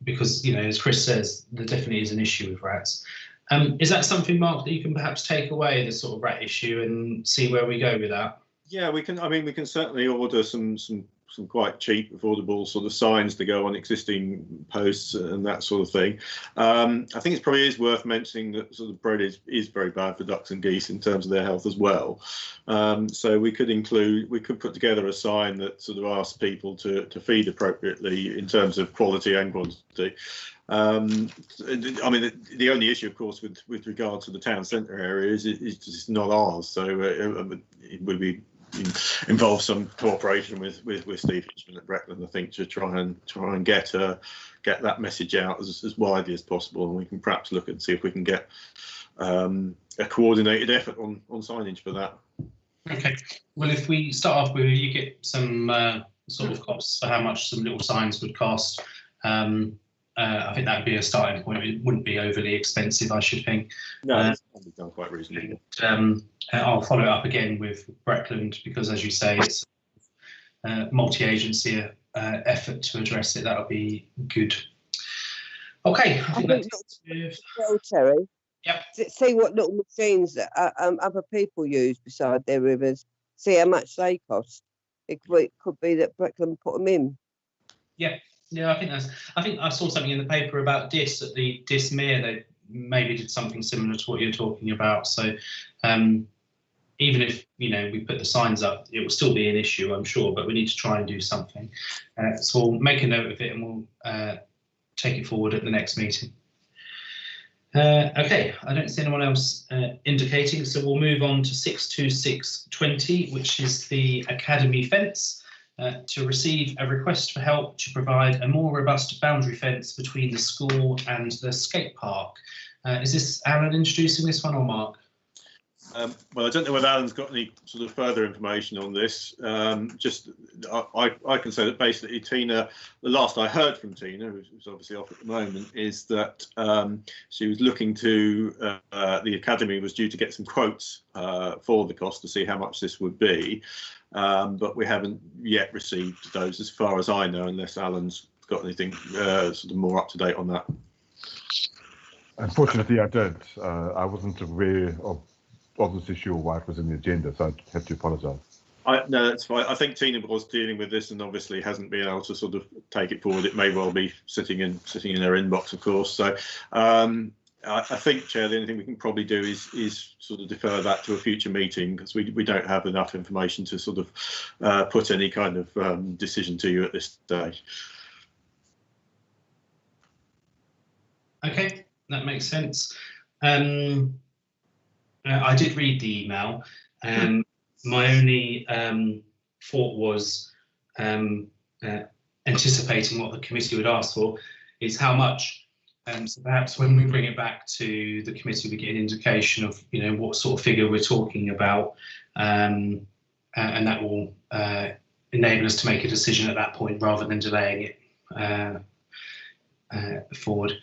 because, you know, as Chris says, there definitely is an issue with rats. Is that something, Mark, that you can perhaps take away, the sort of rat issue, and see where we go with that? Yeah, we can. I mean, we can certainly order some quite cheap, affordable sort of signs to go on existing posts and that sort of thing. I think it probably is worth mentioning that sort of bread is very bad for ducks and geese in terms of their health as well. So we could put together a sign that sort of asks people to feed appropriately in terms of quality and quantity. I mean, the only issue, of course, with regard to the town centre area is it's not ours, so it would be involve some cooperation with Steve Hitchman at Breckland, I think, to try and get that message out as widely as possible, and we can perhaps look and see if we can get a coordinated effort on signage for that. Okay. Well, if we start off with, you get some sort of costs for how much some little signs would cost. I think that would be a starting point. It wouldn't be overly expensive, I should think. No, it's probably done quite reasonably. I'll follow it up again with Breckland, because, as you say, it's a multi-agency effort to address it. That'll be good. Okay, I think that's well, Terry. Yep. See what little machines that other people use beside their rivers. See how much they cost. It could be that Breckland put them in. Yeah. Yeah, I think I saw something in the paper about Diss at the Diss Mere. They maybe did something similar to what you're talking about. So even if, you know, we put the signs up, it will still be an issue, I'm sure, but we need to try and do something. So we'll make a note of it and we'll take it forward at the next meeting. Okay, I don't see anyone else indicating, so we'll move on to 62620, which is the Academy fence. To receive a request for help to provide a more robust boundary fence between the school and the skate park. Is this Alan introducing this one, or Mark? Well, I don't know whether Alan's got any sort of further information on this. Just I can say that basically Tina, the last I heard from Tina, who's obviously off at the moment, is that she was looking to, the Academy was due to get some quotes for the cost to see how much this would be. But we haven't yet received those, as far as I know, unless Alan's got anything sort of more up to date on that. Unfortunately, I don't. I wasn't aware of this issue or why it was in the agenda, so I have to apologise. No, that's fine. I think Tina was dealing with this and obviously hasn't been able to sort of take it forward. It may well be sitting in her inbox, of course. So I think, Chair, the only thing we can probably do is sort of defer that to a future meeting, because we don't have enough information to sort of put any kind of decision to you at this stage. Okay, that makes sense. I did read the email. My only thought was anticipating what the committee would ask for is how much. So perhaps when we bring it back to the committee, we get an indication of, you know, what sort of figure we're talking about, and that will enable us to make a decision at that point rather than delaying it forward.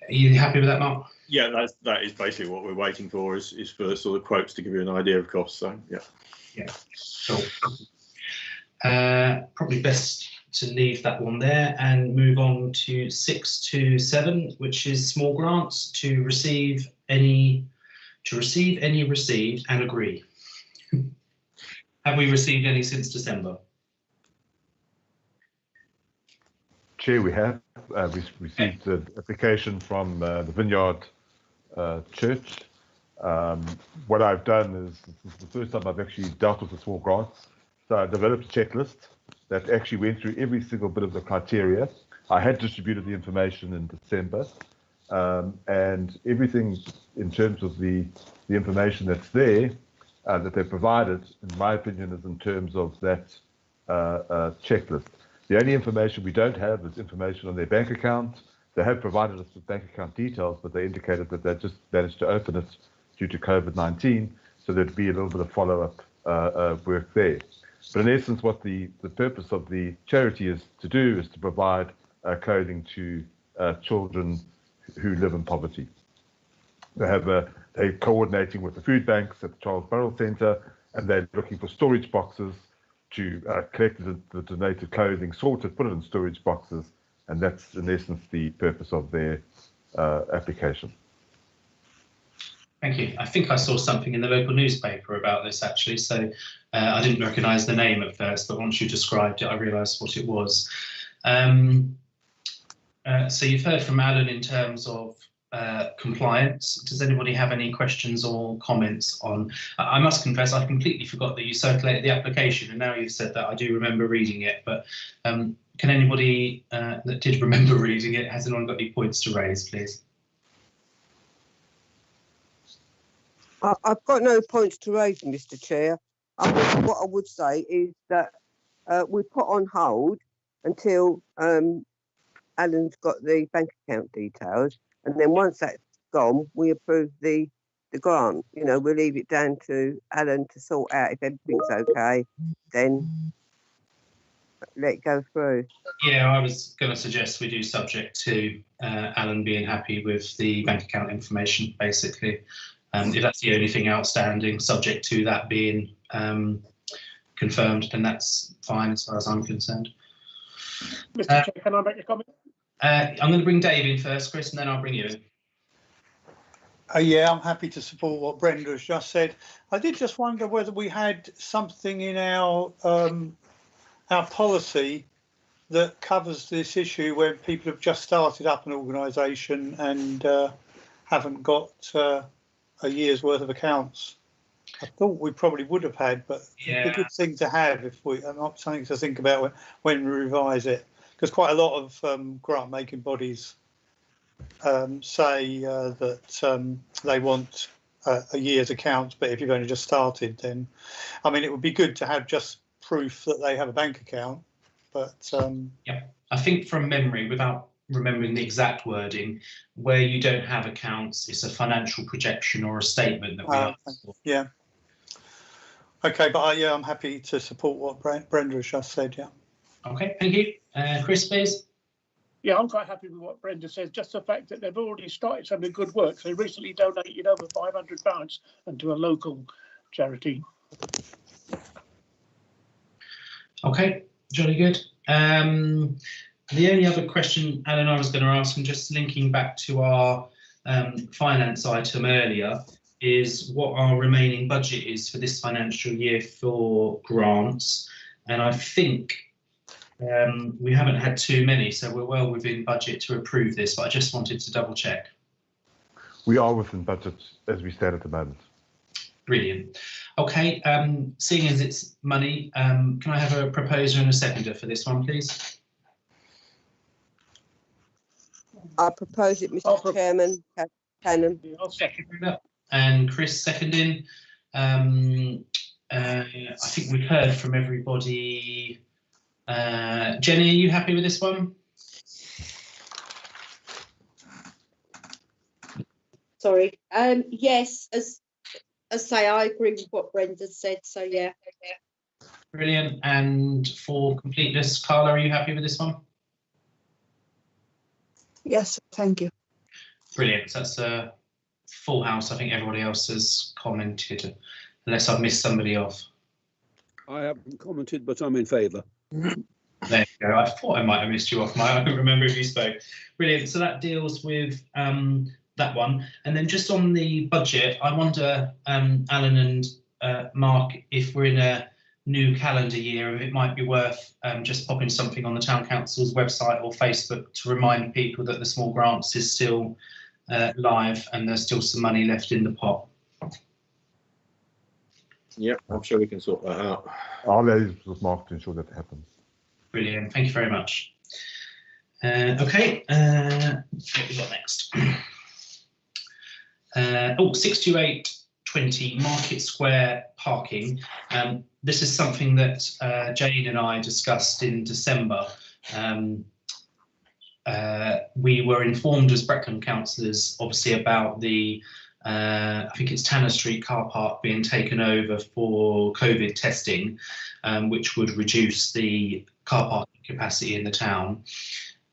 Are you happy with that, Mark? Yeah, that is basically what we're waiting for, is for sort of quotes to give you an idea of costs. So yeah. Yeah. Cool. Probably best to leave that one there and move on to 627, which is small grants to receive any received and agree. Have we received any since December? Chair, we have. We received an application from the Vineyard Church. What I've done is, this is the first time I've actually dealt with the small grants. So I developed a checklist that actually went through every single bit of the criteria. I had distributed the information in December, and everything in terms of the information that's there, that they provided, in my opinion, is in terms of that checklist. The only information we don't have is information on their bank account. They have provided us with bank account details, but they indicated that they just managed to open it due to COVID-19, so there'd be a little bit of follow-up work there. But in essence, what the purpose of the charity is to do is to provide clothing to children who live in poverty. They're coordinating with the food banks at the Charles Burrell Centre, and they're looking for storage boxes to collect the donated clothing, sort it, put it in storage boxes, and that's in essence the purpose of their application. Thank you. I think I saw something in the local newspaper about this actually, so I didn't recognise the name at first, but once you described it, I realised what it was. So you've heard from Alan in terms of compliance. Does anybody have any questions or comments on? I must confess, I completely forgot that you circulated the application, and now you've said that, I do remember reading it. But can anybody that did remember reading it, has anyone got any points to raise, please? I've got no points to raise, Mr. Chair. What I would say is that we put on hold until Alan's got the bank account details, and then once that's gone, we approve the grant. You know, we'll leave it down to Alan to sort out if everything's okay, then let it go through. Yeah, I was going to suggest we do subject to Alan being happy with the bank account information, basically. If that's the only thing outstanding, subject to that being confirmed, then that's fine as far as I'm concerned. Mr. Chair, can I make a comment? I'm going to bring Dave in first, Chris, and then I'll bring you in. Yeah, I'm happy to support what Brenda has just said. I did just wonder whether we had something in our policy that covers this issue when people have just started up an organisation and haven't got a year's worth of accounts. I thought we probably would have had, but yeah, it's a good thing to have if we, something to think about when we revise it, because quite a lot of grant making bodies say that they want a year's accounts, but if you've only just started, then I mean it would be good to have just proof that they have a bank account. But yeah, I think from memory, without remembering the exact wording, where you don't have accounts, it's a financial projection or a statement that we ask for. Yeah. Okay, but yeah, I'm happy to support what Brenda has just said. Yeah. Okay, thank you. Chris, please. Yeah, I'm quite happy with what Brenda says. Just the fact that they've already started some good work. They recently donated over £500 to a local charity. Okay, jolly good. The only other question, Alan, I was going to ask, and just linking back to our finance item earlier, is what our remaining budget is for this financial year for grants. And I think we haven't had too many, so we're well within budget to approve this, but I just wanted to double check. We are within budget as we stand at the moment. Brilliant. Okay, seeing as it's money, can I have a proposer and a seconder for this one, please? I propose it, Mr. Chairman. Cannon. I'll second that. And Chris seconding. I think we've heard from everybody. Jenny, are you happy with this one? Sorry. Yes, as say, I agree with what Brenda said. So yeah. Brilliant. And for completeness, Carla, are you happy with this one? Yes, thank you. Brilliant. So that's a full house. I think everybody else has commented, unless I've missed somebody off. I haven't commented, but I'm in favour. There you go. I thought I might have missed you off, Mike. I couldn't remember if you spoke. Brilliant. So that deals with that one. And then just on the budget, I wonder, Alan and Mark, if we're in a new calendar year, if it might be worth just popping something on the Town Council's website or Facebook to remind people that the small grants is still live and there's still some money left in the pot. Yeah, I'm sure we can sort that out. I'll liaise with Mark to ensure that happens. Brilliant. Thank you very much. Okay, what have we got next? 62820 Market Square parking. This is something that Jane and I discussed in December. We were informed as Brecon councillors, obviously, about the I think it's Tanner Street car park being taken over for COVID testing, which would reduce the car parking capacity in the town.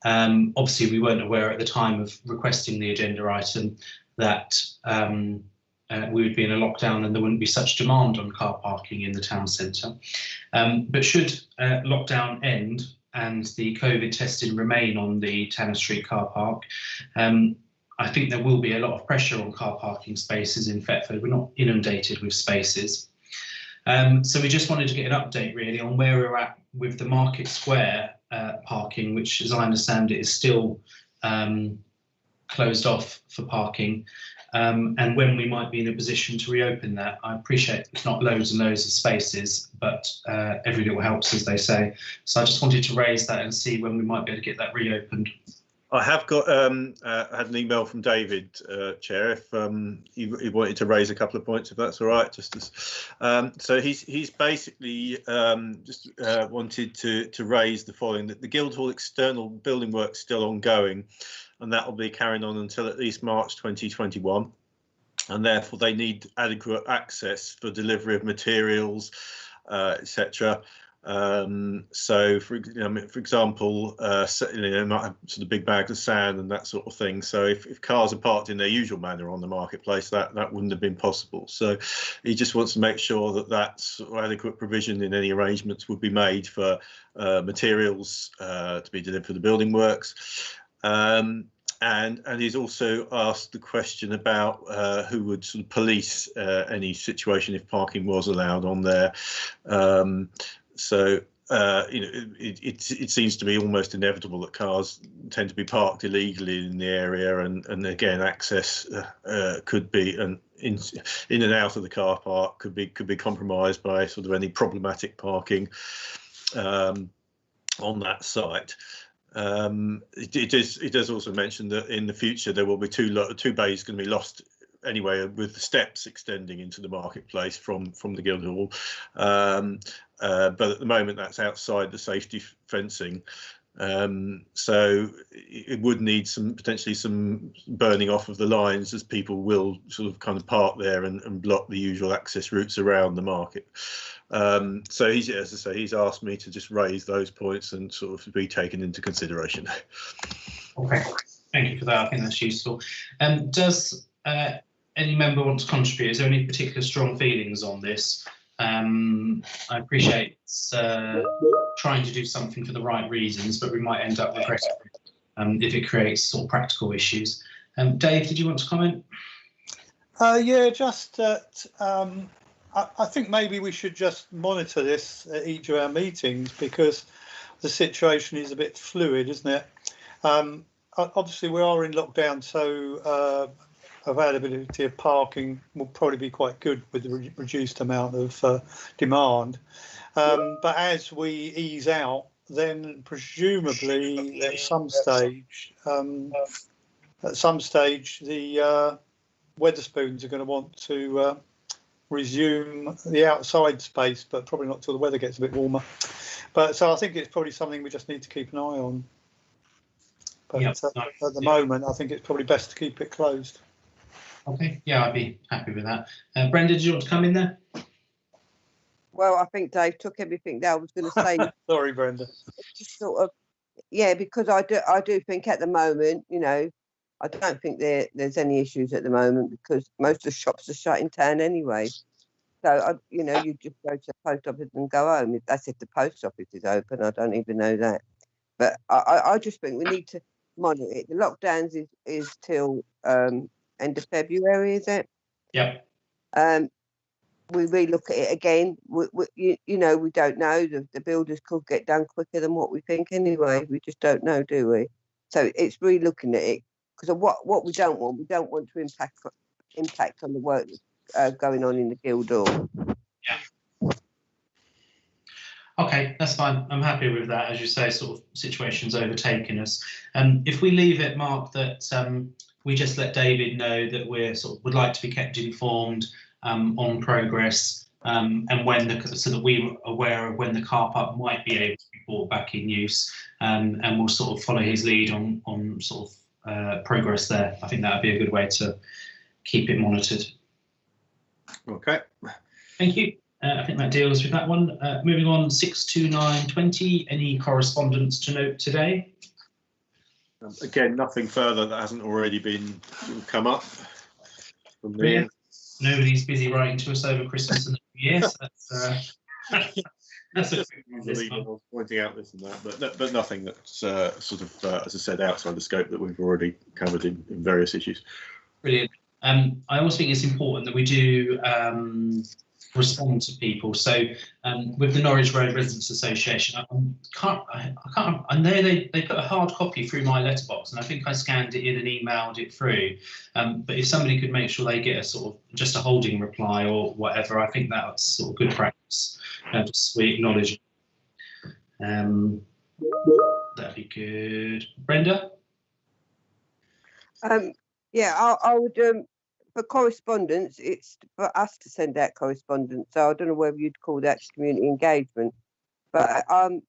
Obviously, we weren't aware at the time of requesting the agenda item that we would be in a lockdown and there wouldn't be such demand on car parking in the town centre. But should lockdown end and the COVID testing remain on the Tanner Street car park, I think there will be a lot of pressure on car parking spaces in Thetford. We're not inundated with spaces. So we just wanted to get an update really on where we're at with the Market Square parking, which, as I understand it, is still closed off for parking, and when we might be in a position to reopen that. I appreciate it's not loads and loads of spaces, but every little helps, as they say. So I just wanted to raise that and see when we might be able to get that reopened. I have got had an email from David, Chair, if he wanted to raise a couple of points, if that's all right. Just as, so he's basically just wanted to raise the following: that the Guildhall external building work's still ongoing, and that will be carrying on until at least March 2021, and therefore they need adequate access for delivery of materials, etc. So for example, they might have sort of big bags of sand and that sort of thing. So if cars are parked in their usual manner on the marketplace, that wouldn't have been possible. So he just wants to make sure that that's adequate provision in any arrangements would be made for materials to be delivered for the building works. And he's also asked the question about who would sort of police any situation if parking was allowed on there. So it seems to be almost inevitable that cars tend to be parked illegally in the area, and again, access could be in and out of the car park could be compromised by sort of any problematic parking on that site. It does also mention that in the future there will be two bays going to be lost anyway, with the steps extending into the marketplace from the Guildhall, but at the moment that's outside the safety fencing, so it would need potentially some burning off of the lines, as people will sort of kind of park there and block the usual access routes around the market. So he's, as I say, he's asked me to just raise those points and sort of be taken into consideration. Okay, thank you for that. I think that's useful. Does any member want to contribute? Is there any particular strong feelings on this? I appreciate trying to do something for the right reasons, but we might end up regretting it if it creates sort of practical issues. Dave, did you want to comment? Yeah, just that I think maybe we should just monitor this at each of our meetings, because the situation is a bit fluid, isn't it? Obviously, we are in lockdown, so availability of parking will probably be quite good with the reduced amount of demand. But as we ease out, then presumably at some stage the Wetherspoons are going to want to resume the outside space, but probably not till the weather gets a bit warmer. But so I think it's probably something we just need to keep an eye on. But yeah, at the moment, I think it's probably best to keep it closed. Okay, yeah, I'd be happy with that. Brenda, did you want to come in there? Well, I think Dave took everything that I was going to say. Sorry, Brenda. Just sort of, yeah, because I do think at the moment, you know, I don't think there's any issues at the moment, because most of the shops are shut in town anyway. So, you know, you just go to the post office and go home. That's if the post office is open. I don't even know that. But I just think we need to monitor it. The lockdowns is till end of February, is it? Yeah. We relook at it again. You know, we don't know. The builders could get done quicker than what we think anyway. We just don't know, do we? So it's re-looking at it, because of what we don't want to impact on the work that's going on in the Guildhall. Yeah. Okay, that's fine. I'm happy with that. As you say, sort of situations overtaking us. If we leave it, Mark, that we just let David know that we're sort of would like to be kept informed on progress and when so that we're aware of when the car park might be able to be brought back in use, and we'll sort of follow his lead on sort of progress there. I think that would be a good way to keep it monitored. Okay. Thank you. I think that deals with that one. Moving on, 62920. Any correspondence to note today? Again, nothing further that hasn't already been come up from me. Nobody's busy writing to us over Christmas and New Year. So that's a pointing out this and that, but nothing that's sort of, as I said, outside the scope that we've already covered in various issues. Brilliant. I also think it's important that we do respond to people. So with the Norwich Road Residents Association, I know they put a hard copy through my letterbox, and I think I scanned it in and emailed it through. But if somebody could make sure they get a sort of just a holding reply or whatever, I think that's sort of good practice. Just we acknowledge. That'd be good. Brenda? Yeah, I would. For correspondence, it's for us to send out correspondence. So I don't know whether you'd call that community engagement, but I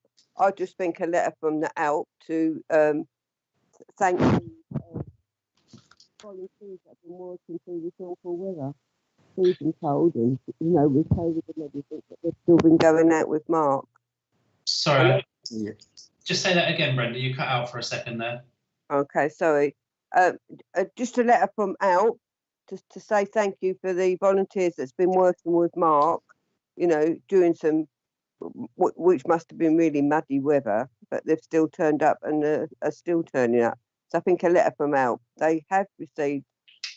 just think a letter from the ALP to thank the volunteers that have been working through this awful weather. We've been told, and with COVID and everything, that they've still been going out with Mark. Sorry, just say that again, Brenda. You cut out for a second there. Okay, sorry. Just a letter from ALP. To say thank you for the volunteers that's been working with Mark, doing some, which must have been really muddy weather, but they've still turned up and are still turning up. So I think a letter from ALP. They have received,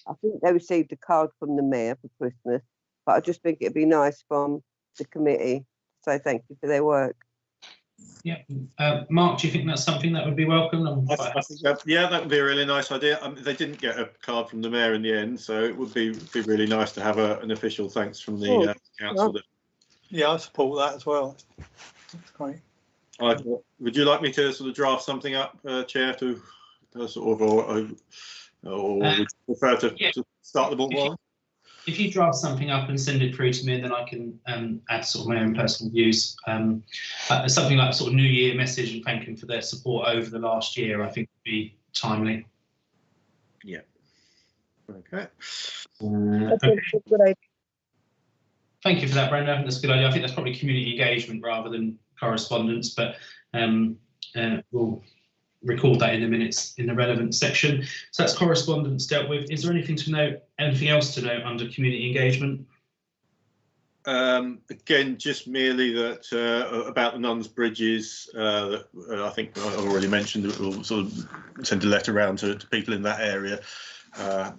I think they received a card from the mayor for Christmas, but I just think it'd be nice from the committee to say thank you for their work. Yeah, Mark, do you think that's something that would be welcome? I think that would be a really nice idea. They didn't get a card from the mayor in the end, so it would be really nice to have an official thanks from the council. Yeah, I support that as well. That's great. Would you like me to sort of draft something up, Chair, to sort of, or would you prefer to start the ball rolling? If you draft something up and send it through to me, and then I can add sort of my own personal views. Something like a sort of New Year message and thank them for their support over the last year, I think would be timely. Yeah. Okay. That's a good idea. Thank you for that, Brenda. I think that's a good idea. I think that's probably community engagement rather than correspondence, but we'll record that in the minutes in the relevant section. So that's correspondence dealt with. Is there anything else to note under community engagement? Again, just merely that about the nuns' bridges, that I think I've already mentioned that we'll sort of send a letter around to people in that area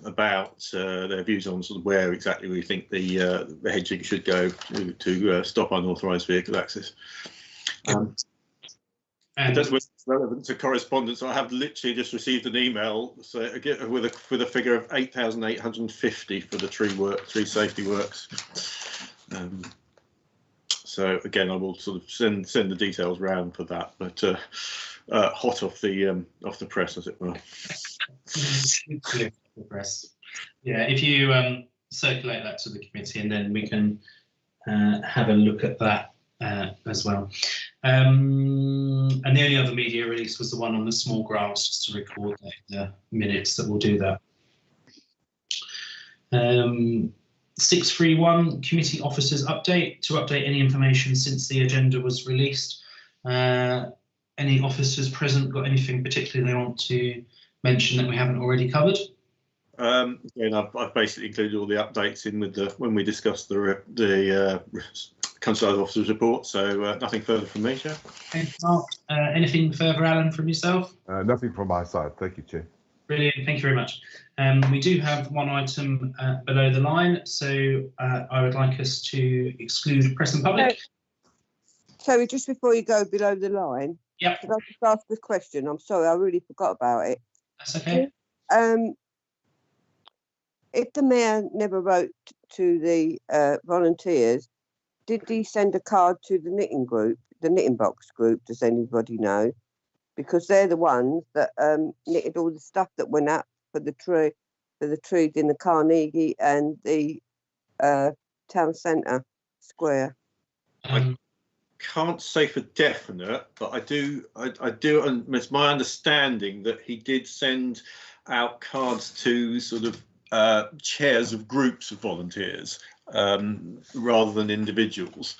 about their views on sort of where exactly we think the hedging should go to stop unauthorised vehicle access. And that's relevant to correspondence. I have literally just received an email with a figure of 8,850 for the tree safety works. So again, I will sort of send the details round for that, but hot off the press, as it were. Yeah, if you circulate that to the committee, and then we can have a look at that as well. And the only other media release was the one on the small grass, just to record that in the minutes that we'll do that. 631 committee officers update, to update any information since the agenda was released. Any officers present got anything particularly they want to mention that we haven't already covered? Again, I've basically included all the updates in with when we discussed the Consulate Officers report, so nothing further from me, Chair. Okay, Mark, anything further, Alan, from yourself? Nothing from my side. Thank you, Chair. Brilliant, thank you very much. We do have one item below the line, so I would like us to exclude press and public. Sorry, just before you go below the line, yep. Could I just ask a question? I'm sorry, I really forgot about it. That's okay. If the mayor never wrote to the volunteers, did he send a card to the knitting group? the knitting box group? Does anybody know? Because they're the ones that knitted all the stuff that went up for the trees in the Carnegie and the town centre square. I can't say for definite, but I do. And it's my understanding that he did send out cards to sort of chairs of groups of volunteers rather than individuals.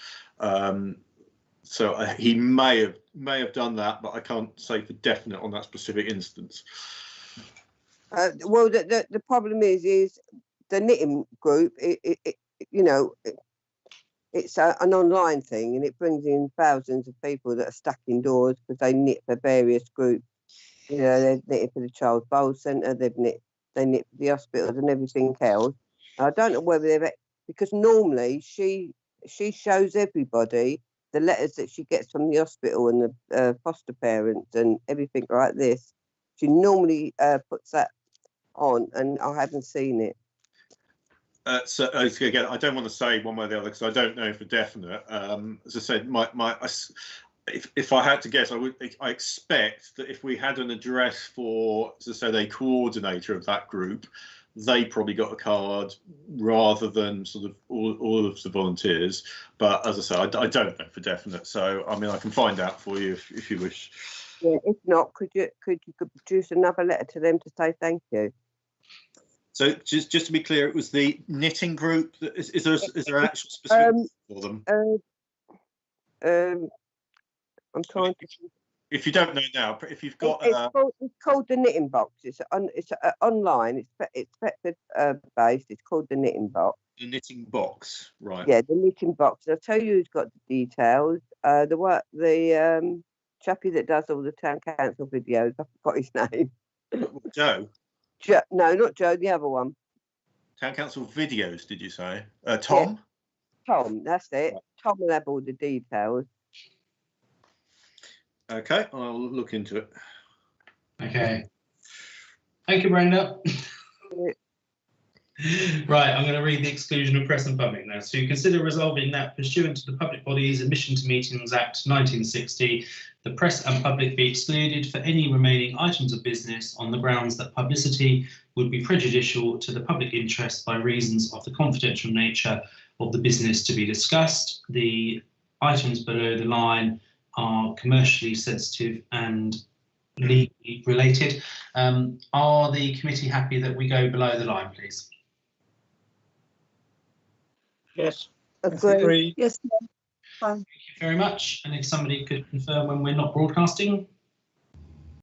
So he may have done that, but I can't say for definite on that specific instance. Well, the problem is the knitting group. It's an online thing, and it brings in thousands of people that are stuck indoors because they knit for various groups. You know, they've knitted for the Charles Bowles Centre, they knit for the hospitals and everything else. I don't know whether they've, because normally she shows everybody the letters that she gets from the hospital and the foster parents and everything like this. She normally puts that on, and I haven't seen it. So again, I don't want to say one way or the other because I don't know for definite. As I said, if I had to guess, I expect that if we had an address for, as I said, a coordinator of that group, they probably got a card rather than sort of all of the volunteers. But as I said, I don't know for definite. So I mean, I can find out for you if you wish. Yeah, if not, could you produce another letter to them to say thank you? So just to be clear, it was the knitting group. Is there an actual specific for them? I'm trying to. If you don't know now, if you've got, it's called the knitting box. It's online. It's Thetford based. It's called the knitting box. The knitting box, right? Yeah, the knitting box. I'll tell you who's got the details. The chappie that does all the town council videos. I forgot his name. Joe. No, not Joe. The other one. Town council videos. Did you say Tom? Yeah. Tom. That's it. Right. Tom will have all the details. Okay, I'll look into it. Okay. Thank you, Brenda. Right, I'm going to read the exclusion of press and public now. So you consider resolving that pursuant to the Public Bodies Admission to Meetings Act 1960, the press and public be excluded for any remaining items of business on the grounds that publicity would be prejudicial to the public interest by reasons of the confidential nature of the business to be discussed. The items below the line are commercially sensitive and legally related. Are the committee happy that we go below the line, please? Yes. Agreed. Yes. Fine. Thank you very much. And if somebody could confirm when we're not broadcasting.